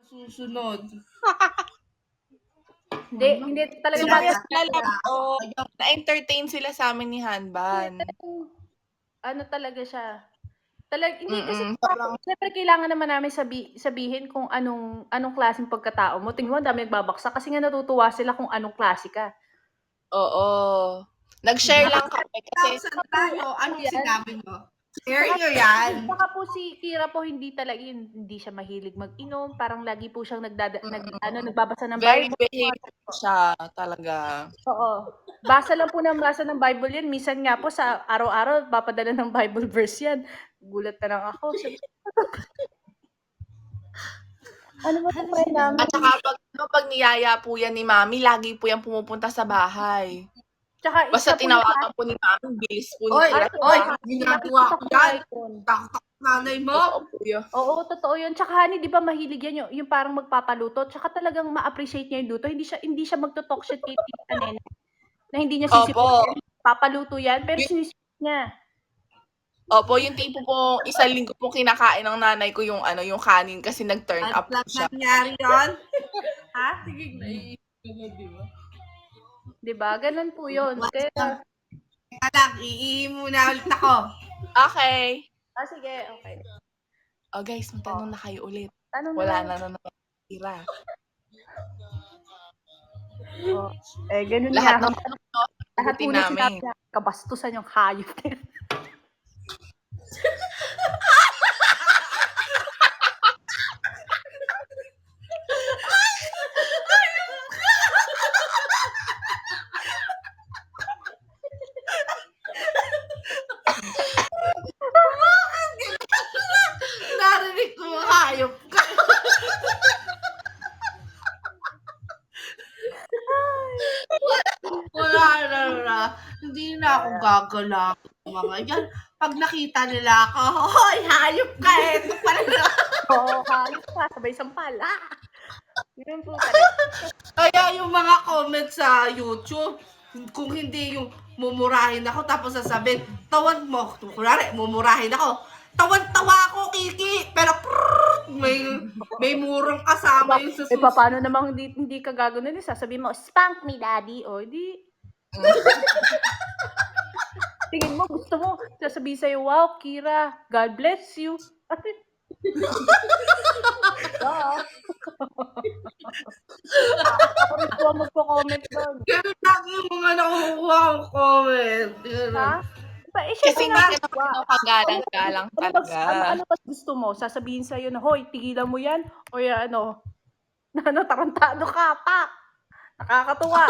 Susunod. Hindi talaga So, bata. na-entertain sila sa amin ni Hanban. Ano talaga siya. Hindi kasi Parang, siyempre kailangan naman namin sabihin kung anong klaseng pagkatao mo. Tingnan mo, ang dami nagbabaksak kasi nga natutuwa sila kung anong klase ka. oo. Nag-share lang kami kasi Saan tayo? Anong Yan. sinabi mo? Share nyo yan. Saka po si Kira po hindi siya mahilig mag-inom, parang lagi po siyang nagbabasa ng very Bible. behaved siya talaga. Oo. Basa ng Bible yan. Minsan nga po sa araw-araw papadala ng Bible verse yan. Gulat na lang ako. Ano ba itong friend namin? At saka pag niyaya po yan ni Mami, lagi po yan pumupunta sa bahay. Tsaka Basta isa po tinawagan po ni Mami, bilis po ni Kira. ginagawa ko yan. Takot nanay mo. Oo, totoo yun. Tsaka honey, di ba mahilig yan yung parang magpapaluto. Tsaka talagang ma-appreciate niya yung luto. Hindi siya magto-talk shit kay Tita Nene. Na hindi niya sisipuin. Papaluto yan, pero sinisipin niya. Opo, yung tipo po, isang linggo po kinakain ng nanay ko yung kanin kasi nag-turn up po siya. Nangyari yun? Ha? Sige, naiisip di ba? Diba? Ganun po yun. Kaya, Anak, muna ulit ako. Okay. sige, okay. Oh guys, magtanong na kayo ulit. Wala na naman tira. Ganun lahat nga. ng Lahat po na namin. sinabi niya, kabastusan yung hayop niya. Narinig ko yung hayop ka. Wala na. Hindi na ako gagalak. Mga yan. Pag nakita nila ako, hoy, hayop ka eh. Ito pala na. Oo, hayop ka. Sabay sampal. Yun po talaga. Kaya yung mga comments sa YouTube, kung hindi yung mumurahin ako tapos sasabihin, tawan mo. Kunwari, mumurahin ako. Tawan-tawa ako, Kiki. Pero may murang kasama yung Eh, paano namang hindi ka gagawin? Sasabihin mo, spank me, daddy. O, di. Tingin mo, gusto mo, sasabihin sa'yo, wow, Kira, God bless you. Ako rin po magpo-comment doon. Ganun lagi yung mga nakukuha kong comment. Ha? Kasi hindi ka naman kagalang-galang talaga. Ano ba gusto mo? Sasabihin sa'yo na, hoy, tigilan mo yan? O tarantado ka, pa. Nakakatuwa.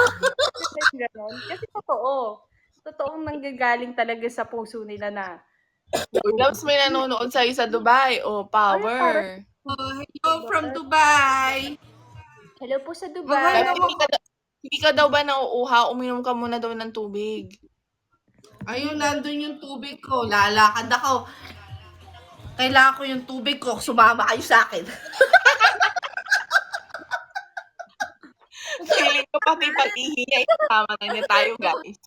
Kasi totoo. Totoong nanggagaling talaga sa puso nila na. Loves, may nanonood sa'yo sa Dubai. Oh, power. Hello from Dubai. Hello po sa Dubai. Hindi ka daw ba nauuha? Uminom ka muna daw ng tubig. Ayun, nandun yung tubig ko. Lalakad ako. Kailangan ko yung tubig ko. Sumama kayo sa akin. Feeling ko pati pag-ihi niya, isama na niya tayo, guys.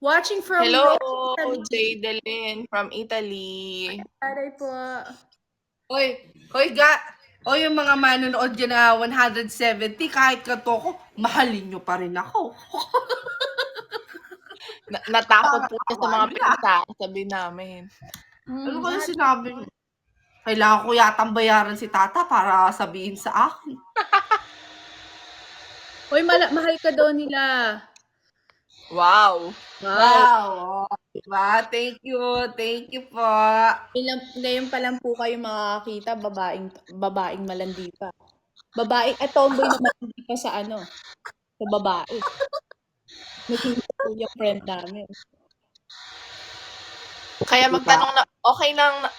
Watching from Hello, Jaydelyn from Italy. Aray po. Hoy, yung mga manonood dyan na 170, kahit kato ko, mahalin nyo pa rin ako. Natakot po siya sa mga pinagsasabi namin. Ano kaya sinabi niyo? Kailangan ko yatang bayaran si Tata para sabihin sa akin. Hoy, mahal ka daw nila. Wow. Diba? Thank you po. Ngayon pa lang po kayo makakita, babaeng malandi pa. Tomboy na malandi pa sa sa babae. Nakita po yung friend namin. Kaya magtanong na,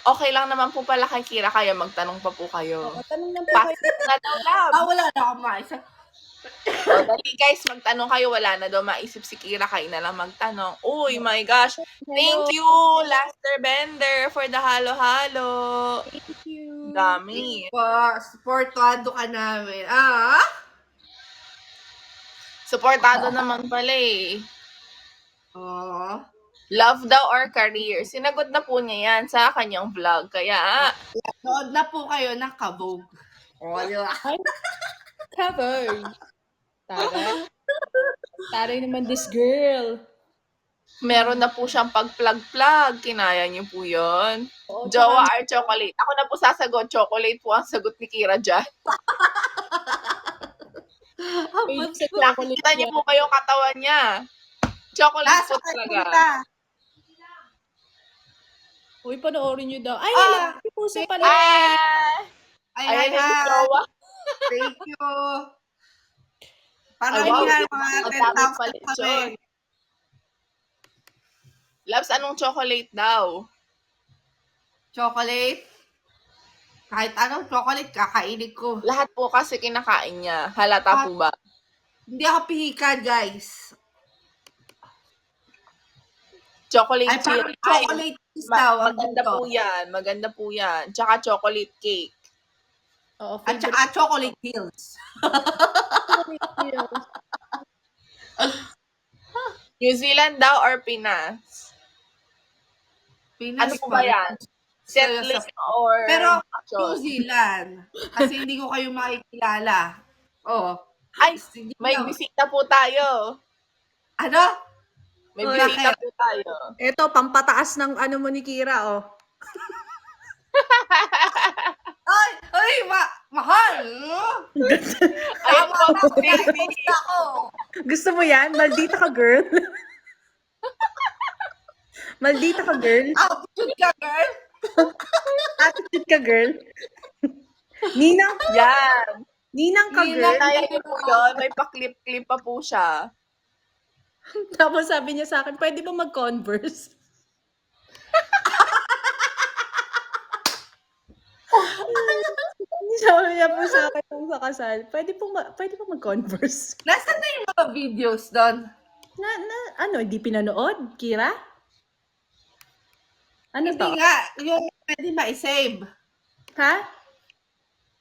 okay lang naman po pala kay Kira, kaya magtanong pa po kayo. Tanong lang po kayo. Na daw, love. Wala na akong maisa. Dali guys, magtanong kayo, wala na daw maisip si Kira, kayo na lang magtanong. Uy, my gosh. Thank you, Laster Bender, for the halo-halo. Thank you. Dami. Supportado ka namin. Supportado naman pala eh. Love daw or career? Sinagot na po niya yan sa kanyang vlog. Kaya, Nood na po kayo ng kabog. O, di ba? Ay, covered. Taray. Taray naman this girl. meron na po siyang pag-plug-plug. Kinaya niyo po yun. Oo, Jowa tsaka- or chocolate? Ako na po sasagot. Chocolate po ang sagot ni Kira dyan. Mahilig sa chocolate Nakikita niyo yan. po kayo katawan niya. Chocolate Nasa po talaga. kanila. Uy, panoorin nyo daw. Ay, Ah, hello, puso pala. Ah! Ay, Ayan ay, na si ay. Jowa. Thank you. Parang Ay, wow. nga mga Ang dami 10,000 pala kami. dyan. Labs, anong chocolate daw? Chocolate. Kahit anong chocolate, kakainin ko. Lahat po kasi kinakain niya. Halata po ba? Hindi ako pihikan, guys. Chocolate Ay, parang chip. Ay, chocolate cheese daw. ang maganda gusto. po yan. Maganda po yan. Tsaka chocolate cake. Oo, At favorite saka chocolate hills. ko yun. New Zealand daw or Pinas? Pinas Ano po pa ba rin. yan? Settling or Pero, New action? Zealand. Kasi hindi ko kayo makikilala. Oh. Ay, Sige may daw. bisita po tayo. Ano? May Oh, bisita bakit? po tayo. Ito, pampataas ng ano mo ni Kira, oh. Ay, mahal. Ayun po, Tama na, baby. gusto ako. Gusto mo yan? Maldita ka, girl. Maldita ka, girl. Attitude ka, girl. Attitude ka, girl. Ninang, Yan. ninang ka, girl. Ninang. Kaya niyo po yun. May paklip-clip pa po siya. Tapos sabi niya sa akin, pwede ba mag-converse? Sabi niya po sa akin nung sa kasal, pwede ba mag-converse? Nasaan na yung mga videos doon? Ano, hindi pinanood, Kira? Ano Hindi to? nga, yung pwede ma-save. Ha?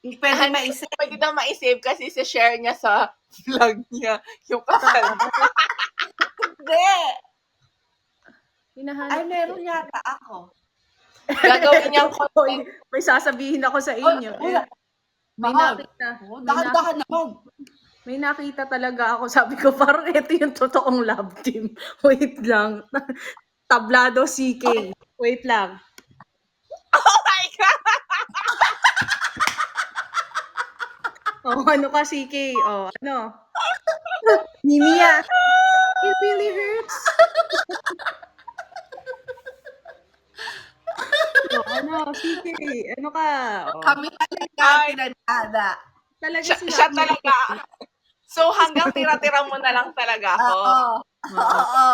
Yung pwede ma-save. Pwede daw ma-save kasi share niya sa vlog niya. Yung kasal. Hindi. Hinahanap. Ay, meron yata ako. Gagawin niyang Hoy, content. may sasabihin ako sa inyo. Ay, May mahal. nakita. Dahan-dahan naman. May nakita talaga ako. Sabi ko, parang ito yung totoong love team. Wait lang. Tablado CK. Wait lang. Oh my God! Oh, ano ka CK? Oh, ano? Mimiya. It really hurts. Oh, ano, CK? Ano ka? Oh, Kami talaga Ay. pinagdada. talaga Siya talaga. So, hanggang tira-tira mo na lang talaga ako. Oo. Oo.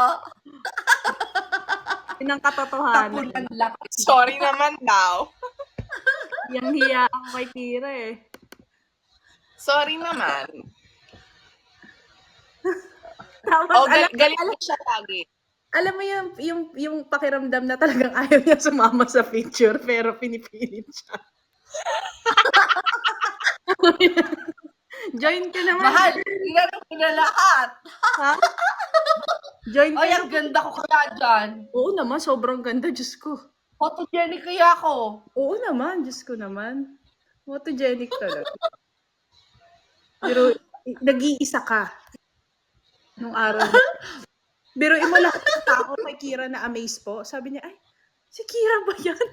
Yun ang katotohanan. Tapunan lang. Sorry naman daw. Yang hiya ako kay Kira eh. Sorry naman. Tapos, Oh, galit mo siya lagi. alam mo yung pakiramdam na talagang ayaw niya sumama sa picture pero pinipilit siya. Join ka naman. Mahal, tinanong ko na lahat. Ha? Join ka Ay, ang naman. ganda ko kaya dyan. Oo naman, sobrang ganda, Diyos ko. Photogenic kaya ako. Oo naman, Diyos ko naman. Photogenic talaga. Pero nag-iisa ka nung araw. Pero mo lang ang tao kay Kira na amaze po. Sabi niya, ay, si Kira ba yan?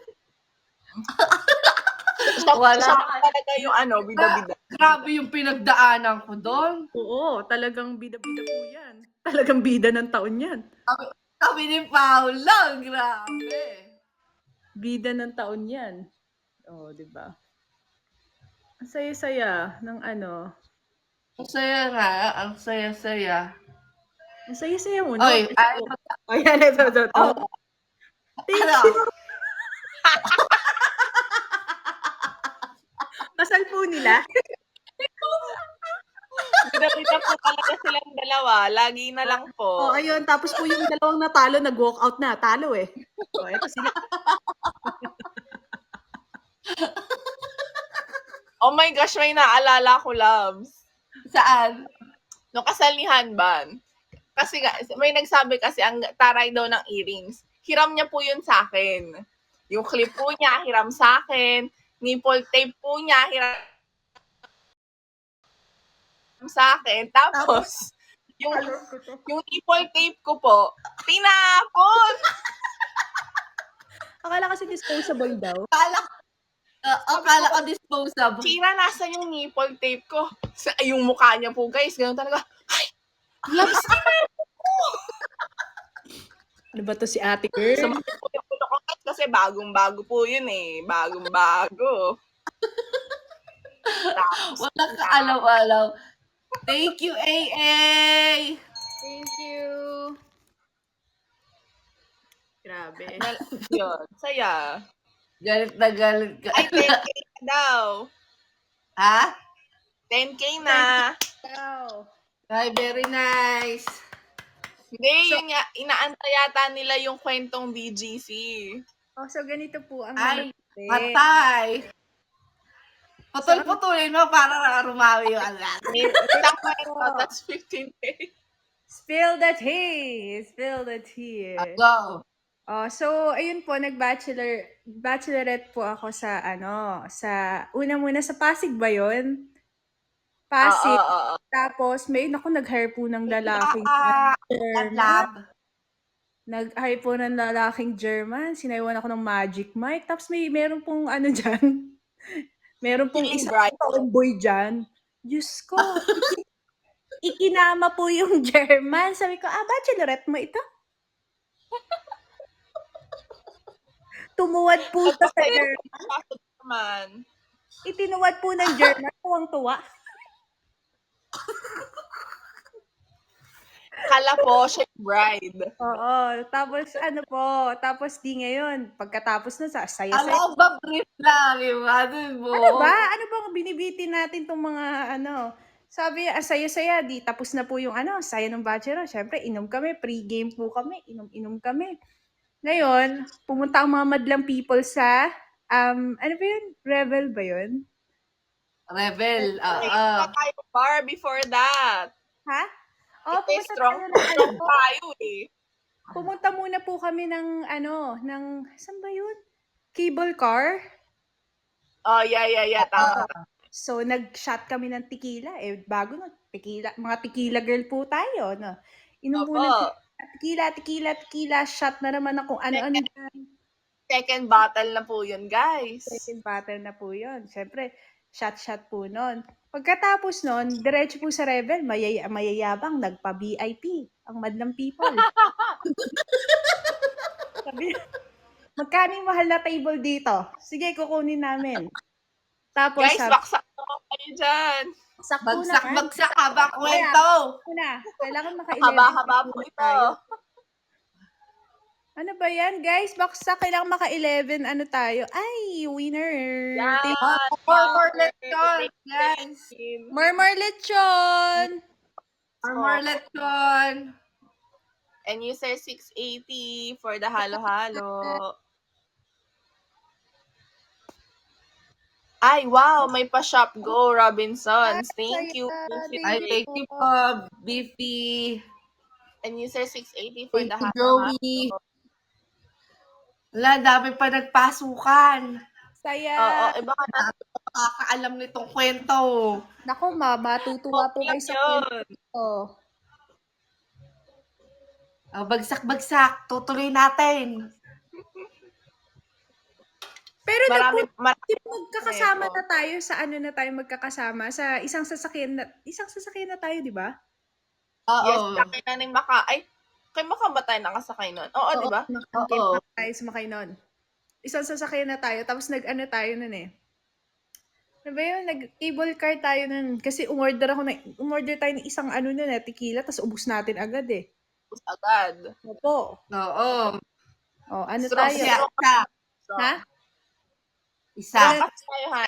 Wala. Siya talaga yung bida-bida. Grabe yung pinagdaanan ko doon. Oo, talagang bida-bida po yan. Talagang bida ng taon yan. Kami ni Paolo, grabe. Bida ng taon yan. Oo, di ba? Ang saya-saya ng ano. Ang saya nga, ang saya-saya. Ang saya-saya mo, no? Oy, ay, Ayan, ito. oh, Thank ano? you. Kasal po nila. Bida-bida po talaga silang dalawa. Lagi na lang po. Oh, ayun. Tapos po yung dalawang natalo, nag-walk out na. Talo eh. So, eto sila. Oh my gosh, may naalala ko, loves. Saan? Nung kasal ni Hanban. Kasi may nagsabi kasi ang taray daw ng earrings. Hiram niya po yun sa akin. Yung clip po niya, hiram sa akin. Nipple tape po niya, hiram sa akin. Tapos, yung nipple tape ko po, tinapon! Akala kasi disposable daw. Akala ko disposable. Chira, nasa yung nipple tape ko. Yung mukha niya po, guys, ganun talaga. Ay, labis na Ano ba to si ate girl? sumakit po yung ulo ko guys, kasi bagong-bago po yun eh. Bagong-bago. Tapos, Walang kaalaw-alaw. Thank you, AA! Thank you. Grabe. yun, saya. Galit na galit ka. Ay, 10K na daw. Ha? 10K na. Wow. Ay, very nice. Hindi, yun nga, inaantay yata nila yung kwentong BGC. Oh, so ganito po ang Ay, nangyari. patay. Putol-putulin mo para rumawi yung agad. Isang kwento, that's 15K. Spill the tea. Spill the tea. Go. Oh, so ayun po, bachelorette po ako sa una muna sa Pasig ba 'yon? Pasig. Oo. Tapos may nag-hire po ng lalaking German. Lab. Nag-hire po ng lalaking German. Sinaywan ako ng Magic Mike. Tapos meron pong diyan. Meron pong Feeling isang bright. tomboy dyan. Diyos ko. Ikinama po yung German. Sabi ko, bachelorette mo ito? Tumuwad po sa German. Itinuwad po ng German. Tuwang-tuwa. Kala po, siya yung bride. Oo. Tapos di ngayon, pagkatapos nun, saya-saya. Alam ba, brief lang yung mo. Ano ba? Ano bang binibitin natin tong mga Sabi, saya-saya, di tapos na po yung saya ng bachelor. Siyempre, inom kami, pre-game po kami, inom kami. Ngayon, pumunta ang mga madlang people sa, ano ba yun? Revel ba yun? Revel. Tayo bar before that. Ha? Oh, Ito strong tayo eh. Pumunta muna po kami ng, saan ba yun? Cable car? Oh, yeah. Tama. So, nag-shot kami ng tequila. Bago nun, mga tequila girl po tayo, no? Inom muna tequila, shot na naman ako ano-ano. Second bottle na po yun, guys. Second bottle na po yun. Siyempre, shot po nun. Pagkatapos nun, diretso po sa Rebel, mayayabang, nagpa-VIP, ang madlang people. Sabi, magkano yung mahal na table dito? Sige, kukunin namin. Tapos, guys, baksak naman kayo dyan. Bagsak habang kwento. Kailangan maka-11. Haba-haba po ito. Ano ba yan, guys? Baksak, kailangan maka-11. Ano tayo? Ay, winner. Yan. More lechon, guys. More lechon. More lechon. And user 680 for the halo-halo. Ay, wow, may pa-shop go, Robinsons. Thank you. Thank you po, Beefy. And user 680 for the halo-halo. Joey. Wala, dami pa nagpasukan. Saya. Oo, iba ka na. Nakakaalam nitong kwento. Naku, matutuwa po kayo sa kwento. Bagsak. Tutuloy natin. Pero magkakasama ito. na tayo sa magkakasama sa isang sasakyan na tayo, di ba? Oo. Yes, sakay na ni Maka. Ay, kay Maka ba tayo nakasakay nun? Oo, di ba? Oo. Tayo sumakay nun. Isang sasakyan na tayo, tapos tayo nun eh. Ano ba yun? Nag-cable car tayo nun. Kasi umorder tayo ng isang tequila, tapos ubus natin agad eh. Ubus agad. Opo. Oo. Oh, ano Strong tayo? siya. Ha? Isa. Tayo, ha?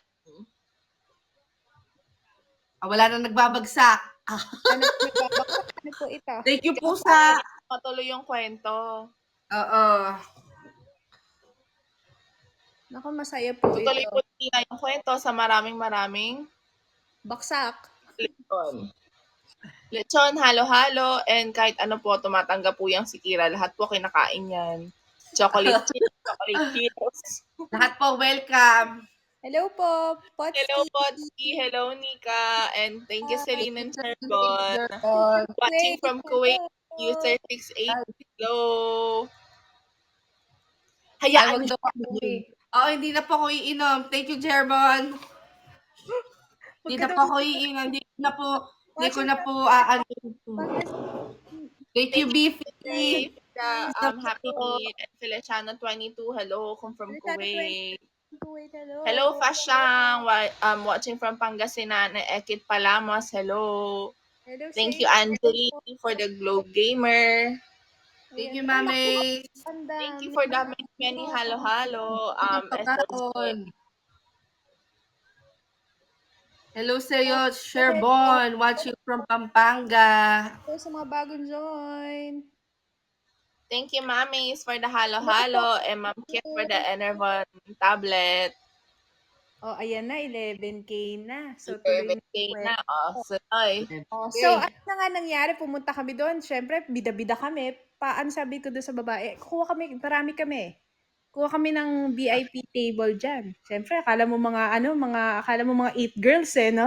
Wala na nagbabagsak. Ano po ito? Thank you po sa... Matuloy yung kwento. Oo. Naku, masaya po Tutuloy ito. po nila yung kwento sa maraming Baksak. lechon. Lechon, halo-halo, and kahit ano po, tumatanggap po yung si Kira. Lahat po kinakain yan. Chocolate chips, chocolate chips. Lahat po welcome. Hello po, Hello, Potski. Potski. Hello, Nika. And thank you, Celine and Serbon. German. Watching Wait, from hello. Kuwait, user 68. Hello. Ay, Hayaan wag niyo daw siya. ako eh. Oo, hindi na po ako iinom. Thank you, German. Huwag Hindi ka na daw po ako iinom. Hindi ko watching na from po, Bagas. Thank you, Thank you, Beefy. Happy Meat. And Feliciano 22. Hello, come from Feliciano 22. Kuwait. Wait, hello. Hello, Fashang. Watching from Pangasinan. Ekit Palamos. Hello. Hello, Thank you, Shay. Angeli, for the Globe Gamer. Thank Ayan. you, Mami. Ang Thank you dami. for the many halo-halo. Pagkaon. Hello Oh, sa'yo, Sherbon, watching from Pampanga. hello sa mga bagong join. Thank you, Mamis, for the halo-halo. And Ma'am Kit for the Enervon tablet. Oh, ayan na, 11K na. So, tuloy na. 11K na. Oh, Soy. Oh, so, ano na nga nangyari? Pumunta kami doon. Siyempre, bida-bida kami. Paano sabi ko doon sa babae? Kuha kami, marami kami. Kuha kami ng VIP table dyan. Siyempre, akala mo mga 8 girls no?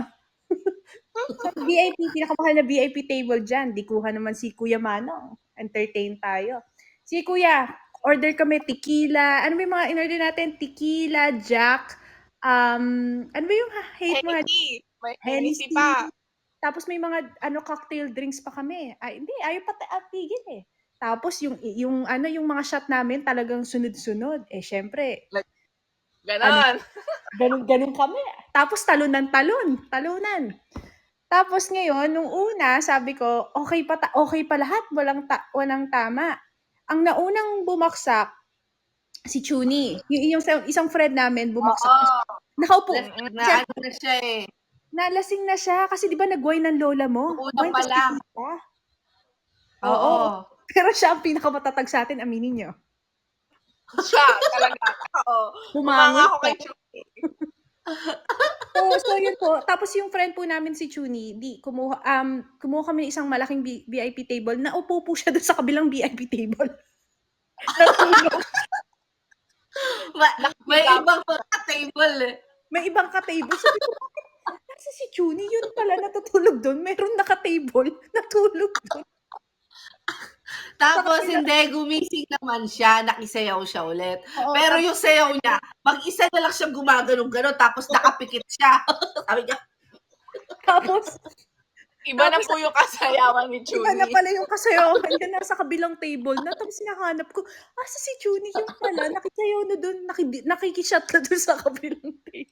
So, VIP, pinakamahal na VIP table dyan. Di kuha naman si Kuya Manong. Entertain tayo. Si Kuya, order kami tequila. Ano ba yung mga in-order natin? Tequila, Jack, ano ba yung hate mo? Hennessy. May Hennessy Hennessy. pa. Tapos may mga cocktail drinks pa kami. Ay, hindi, ayaw pa tigil eh. Tapos yung mga shot namin talagang sunod-sunod. Eh syempre, Ganon. ganun kami. Tapos talunan. Tapos ngayon, nung una, sabi ko, okay pa lahat, walang tama. Ang naunang bumaksak, si Chuni. Yung isang friend namin, bumaksak. Oo. Nakaupo. Na ano na siya eh. Nalasing na siya kasi 'di ba nag-wine ng lola mo? Una Wine pa tas lang. tequila. Oo. Oo. Pero siya ang pinakamatatag sa atin, aminin niyo. Siya, talaga. Oo. Bumangon Bumanga ako siya. kay Chucky. So yun po. Tapos yung friend po namin si Chuni, kumuha kami ng isang malaking VIP table. Naupo po siya doon sa kabilang VIP table. Natulog. May ibang table eh. May ibang ka-table. Sabi ko, bakit? Nasa si Chuni, yun pala natutulog doon. Meron naka-table, natulog doon. Tapos hindi, gumising naman siya, nakisayaw siya ulit. Oo, Pero yung sayaw niya, mag-isa na lang siya gumagano-gano, tapos nakapikit siya. Sabi niya, tapos, Iba na po yung kasayawan ni iba na Chuny. pala yung kasayawan niya nasa kabilang table na. Tapos hinahanap ko, asa si Chuni yung pala, nakisayaw na doon, nakikishot na doon sa kabilang table.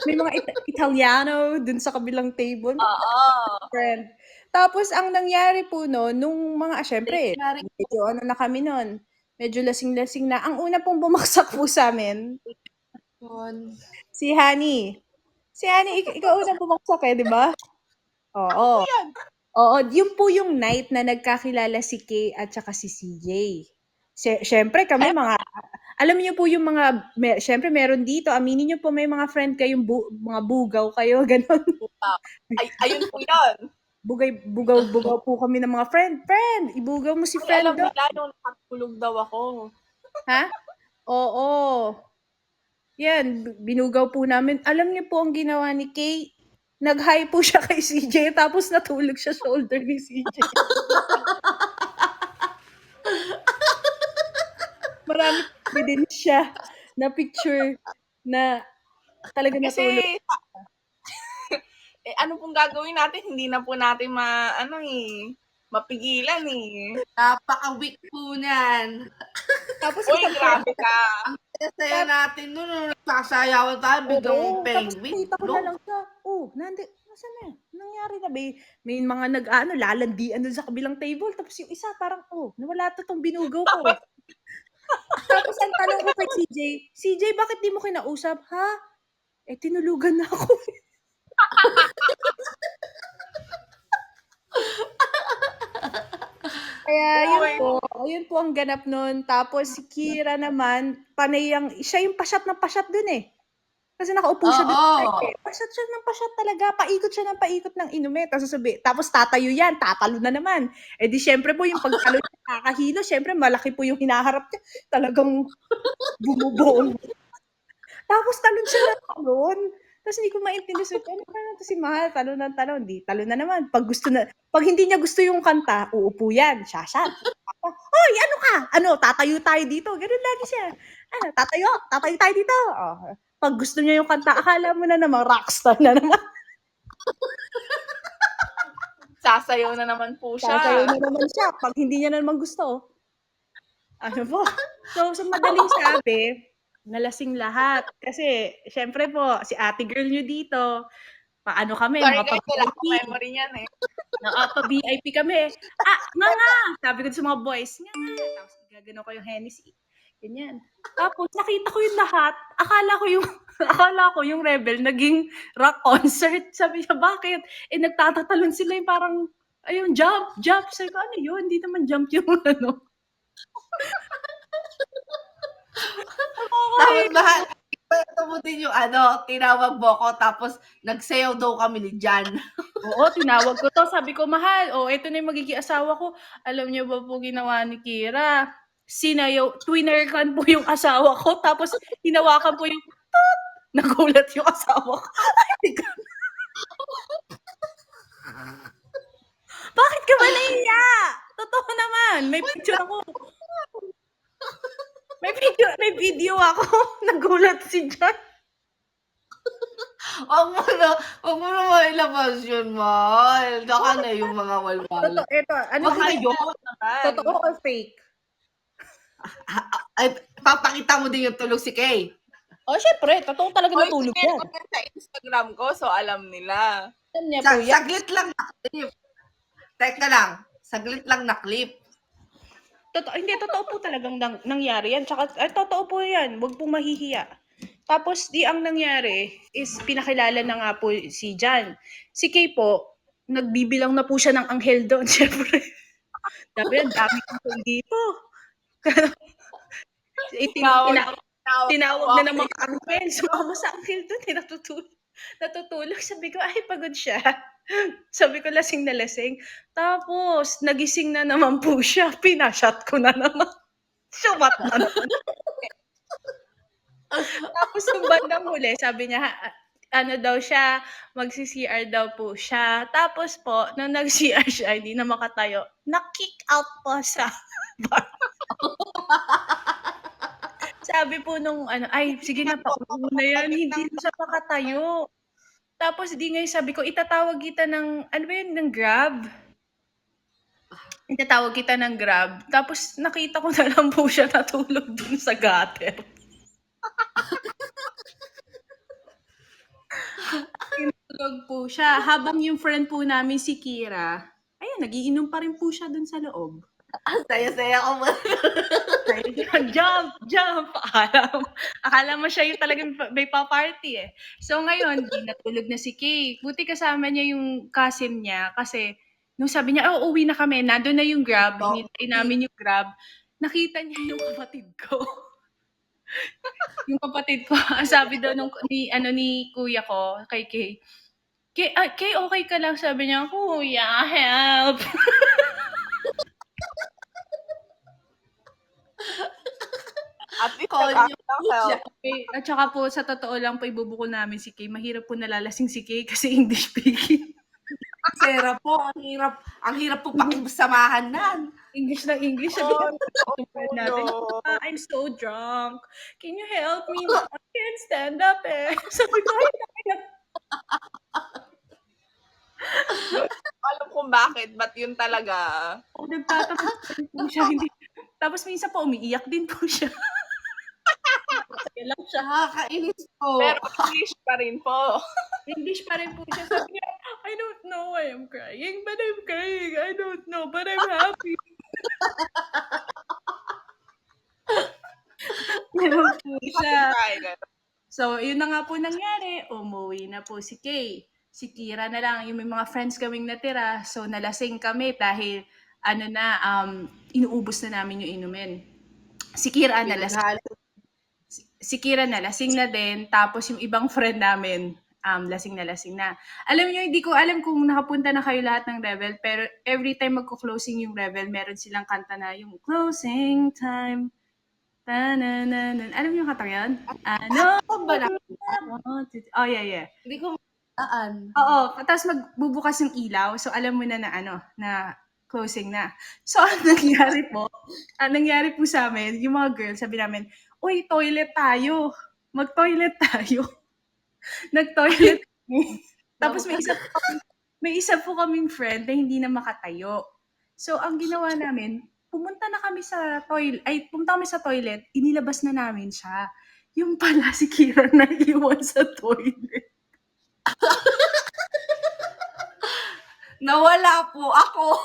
May mga Italiano doon sa kabilang table. Oo. Friend. Tapos ang nangyari po no, nung syempre, medyo ano na kami nun, medyo lasing-lasing na. Ang una pong bumagsak po sa amin, si Honey. Si Honey, ikaw unang bumagsak di ba? Oo. Oo, yun po yung night na nagkakilala si Kay at saka si CJ. Siyempre kami alam niyo po yung siyempre meron dito, aminin niyo po may mga friend kayong mga bugaw kayo, ganun. Ayun po yun. Bugaw po kami ng mga friend. Friend, ibugaw mo si Ay, friend alam daw. nila nung nakatulog daw ako. Ha? Oo. Yan, binugaw po namin. Alam niyo po ang ginawa ni Kay? Nag-hi po siya kay CJ, tapos natulog siya shoulder ni CJ. Marami din siya na picture na talaga natulog. Kasi, ano pong gagawin natin? Hindi na po natin mapigilan eh. napaka-weak po niyan. Tapos Uy, grabe ka. Saya natin nun, nung nagsasayawan tayo, biglang tapos penguin. nakita ko na lang siya. Nasaan na? Nangyari na. May mga lalandian doon sa kabilang table. Tapos yung isa parang, nawala to tong binugaw ko. Tapos ang tanong ko kay CJ, bakit di mo kinausap? Ha? Tinulugan na ako. Kaya yun po ang ganap nun. Tapos si Kira naman, siya yung pasyat na pasyat dun eh. Kasi nakaupo siya doon sa Oo. side, eh. Pasyat siya ng pasyat talaga, paikot siya ng paikot ng inumin. Tapos tatayo yan, tatalo na naman. Eh di syempre po yung pagtalo niya, nakakahilo, syempre malaki po yung hinaharap niya. Talagang bumubuo. Tapos talon siya ng talon. Tapos hindi ko maintindihan, sabi ko, ano ba na to si Mahal, talon ng talon. Di, talon na naman. Pag hindi niya gusto yung kanta, uupo yan, shashat. Hoy, ano ka? Ano, tatayo tayo dito. Ganun lagi siya. Ano, tatayo tayo dito. Oh. Pag gusto niya yung kanta, akala mo na naman, rockstar na naman. Sasayaw na naman po Sasayaw siya. na naman siya. Pag hindi niya na naman gusto, ano po. So, sa madaling sabi, nalasing lahat. Kasi, syempre po, si ate girl nyo dito, paano kami, Sorry mga guys, wala pa-VIP. akong memory niyan eh. Pa-VIP kami. Nga. Sabi ko sa mga boys, nga. Tapos, gagano ko yung Hennessy. Ganyan. Tapos, nakita ko yung lahat. Akala ko yung Rebel naging rock concert. Sabi niya, bakit? Eh, nagtatatalon sila yung parang, ayun, jump. Sabi ko, ano yun? Hindi naman jump yung ano. Tapos mahal, ito mo din yung tinawag mo ko, tapos nagsayaw daw kami ni Jan. Oo, tinawag ko to. Sabi ko, mahal, ito na yung magiging asawa ko. Alam niyo ba po ginawa ni Kira? Twinerkan po yung asawa ko. Tapos, hinawakan po yung toot. Nagulat yung asawa ko. Bakit ka ba naiya? Totoo naman. May picture ako. May video ako. Nagulat si John. Huwag mo na mailabas yun, mahal. Baka na yung mga walwal. Totoo, ito. Ano Wag ba na yun. Totoo or fake? Ay, papakita mo din yung tulog si Kay. Syempre. Totoo talaga Hoy, natulog sinend yan. ko din sa Instagram ko, so alam nila. Alam niya po yan. Saglit lang na clip. Teka lang. Saglit lang na clip. Totoo po talagang nangyari yan. Tsaka, totoo po yan. Huwag pong mahihiya. Tapos, ang nangyari is pinakilala na nga po si Jan. Si Kay po, nagbibilang na po siya ng anghel doon, syempre. Sabi yan, dami ko dito. Tinawag na ng mga anghel. Sumama sa anghel doon, natutulog. Sabi ko, ay, pagod siya. Sabi ko, lasing na lasing. Tapos, nagising na naman po siya. Pinashot ko na naman. Sumat na naman. Tapos, nung bandang huli, sabi niya, ano daw siya, magsi-CR daw po siya. Tapos po, nung nag-CR siya, hindi na makatayo, na-kick out po sa bar. Sabi po nung ay, sige na, pauwi na yan, hindi na siya makatayo. Tapos di ngayon sabi ko, itatawag kita ng, ano ba yun, ng Grab? Itatawag kita ng Grab. Tapos nakita ko na lang po siya natulog dun sa gutter. Natulog po siya. Habang yung friend po namin si Kira, ayun, nagiinom pa rin po siya dun sa loob. Saya-saya ko mo. Jump! Akala mo siya yung talagang may pa-party eh. So ngayon, di natulog na si Kay. Buti kasama niya yung cousin niya kasi nung sabi niya, uwi na kami, nandun na yung Grab, hinintay namin yung Grab, nakita niya yung kapatid ko. Yung kapatid ko, sabi daw ni kuya ko, kay Kay, Kay, okay ka lang? Sabi niya, kuya, help! At least At saka po, sa totoo lang po, ibubukol namin si Kay. Mahirap po nalalasing si Kay kasi English speaking. Sera po, ang hirap po pakisamahan nan. English na English. Sabi ko, natin, I'm so drunk. Can you help me? I can't stand up eh. Sabi ko, alam kung bakit, but yun talaga. nagtatapos po siya. Tapos minsan po, umiiyak din po siya. Lang siya. Nakakainis po. Pero English pa rin po. English pa rin po siya. Sabi niya, I don't know why I'm crying, but I'm crying. I don't know, but I'm happy. Ganun po siya. So, yun na nga po nangyari. Umuwi na po si Kay. Si Kira na lang. Yung may mga friends kaming natira. So, nalasing kami dahil inuubos na namin yung inumin. Si Kira nalasing. Si Kira na lasing na din, tapos yung ibang friend namin, lasing na. Alam niyo, hindi ko alam kung nakapunta na kayo lahat ng Revel, pero every time magko-closing yung Revel, meron silang kanta na yung closing time. Ta-na-na-na. Alam niyo yung kanta yun? Ano? Ano ba na? Oh, yeah. Hindi ko mataan. Oo, tapos magbubukas yung ilaw, so alam mo na na closing na. So, ang nangyari po sa amin, yung mga girls, sabi namin, uy, toilet tayo. Mag-toilet tayo. Nag-toilet kami. Tapos may isa po kaming friend na hindi na makatayo. So, ang ginawa namin, pumunta kami sa toilet, inilabas na namin siya. Yung pala si Kira na iwan sa toilet. Nawala po ako.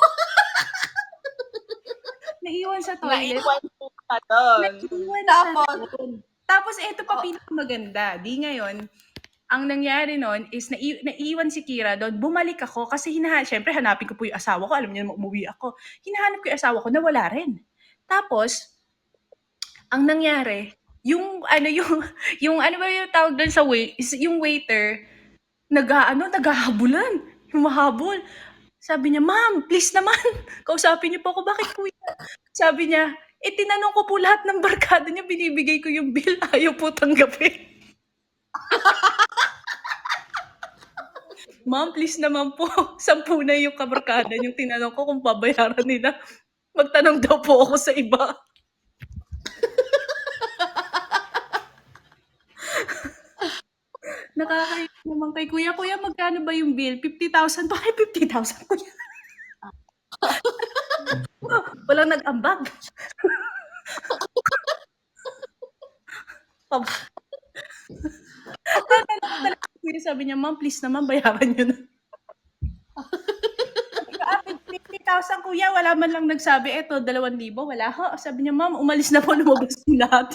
Naiwan sa toilet. Naiwan po ka doon. Tapos ito pa pinakamaganda. Di ngayon, ang nangyari nun is naiwan si Kira doon. Bumalik ako kasi syempre hanapin ko po yung asawa ko. Alam niyo naman umuwi ako. Hinahanap ko yung asawa ko, nawala rin. Tapos, ang nangyari, yung ano ba yung tawag doon sa yung waiter, naghahabulan. Humahabol. Sabi niya, ma'am, please naman. Kausapin niyo po ako, bakit kuya? Sabi niya, tinanong ko po lahat ng barkada niya, binibigay ko yung bill, ayaw po tanggapin. Ma'am, please naman po, 10 na yung kabarkada yung tinanong ko kung babayaran nila. Magtanong daw po ako sa iba. Nakakahiya naman kay kuya. Kuya, magkano ba yung bill? 50,000 po. Ay, 50,000 kuya. Walang nag-ambag. Kuya, sabi niya, ma'am, please naman, bayaran niyo na. 50,000 kuya, wala man lang nagsabi, 2,000, wala ho. Sabi niya, ma'am, umalis na po, lumabas yung lahat.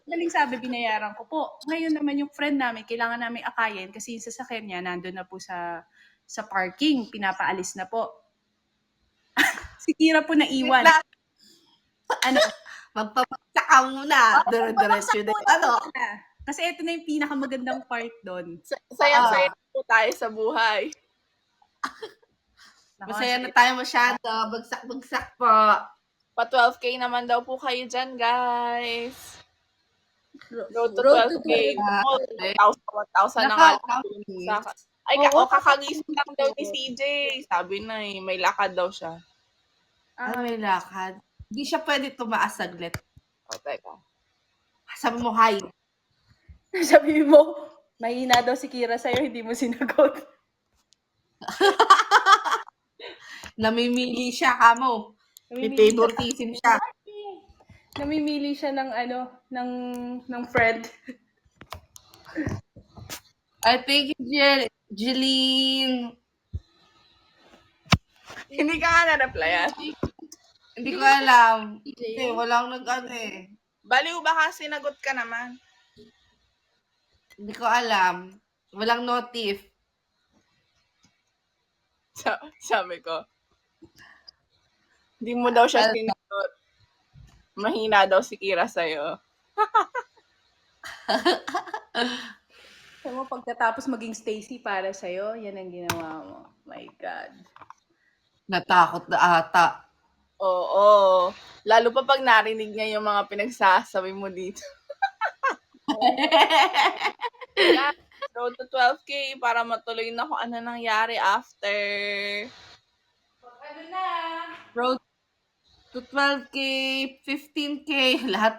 Madaling sabi, binayaran ko po. Ngayon naman yung friend namin, kailangan namin akayin kasi yung sasakyan niya nandun na po sa parking, pinapaalis na po. Si Kira po naiwan. Ano? Magpapagsak ka muna. Dire-diretso na ano. Kasi ito na yung pinakamagandang part doon. Sayang-sayang po tayo sa buhay. Masaya na tayo masyado. Bagsak-bagsak po. Pa 12K naman daw po kayo dyan, guys. Road to Road to 12K. 1,000 na nga lang. Ay, kakagising lang daw ni CJ. Sabi na may lakad daw siya. May lakad. Hindi siya pwede tumaas saglit. Teka. Sabi mo, hi. Sabi mo, mahina daw si Kira sa'yo, hindi mo sinagot. Namimili siya, kamo. May favoritism siya. Namimili siya ng ng friend. I think Jeline. Hindi ka nga na-replyan. Hindi ko alam. Kasi walang nag-ano eh. Baliw baka sinagot ka naman. Hindi ko alam. Walang notif. Sabi ko. Hindi mo daw siya sinagot. Mahina daw si Kira sa'yo. Sabi mo, pagkatapos maging Stacy para sa'yo, yan ang ginawa mo. My God. Natakot na ata. Oo. Lalo pa pag narinig niya yung mga pinagsasabi mo dito. Yeah, road to 12K para matuloy na kung ano nangyari after. Ano na? Road to 12K, 15K, lahat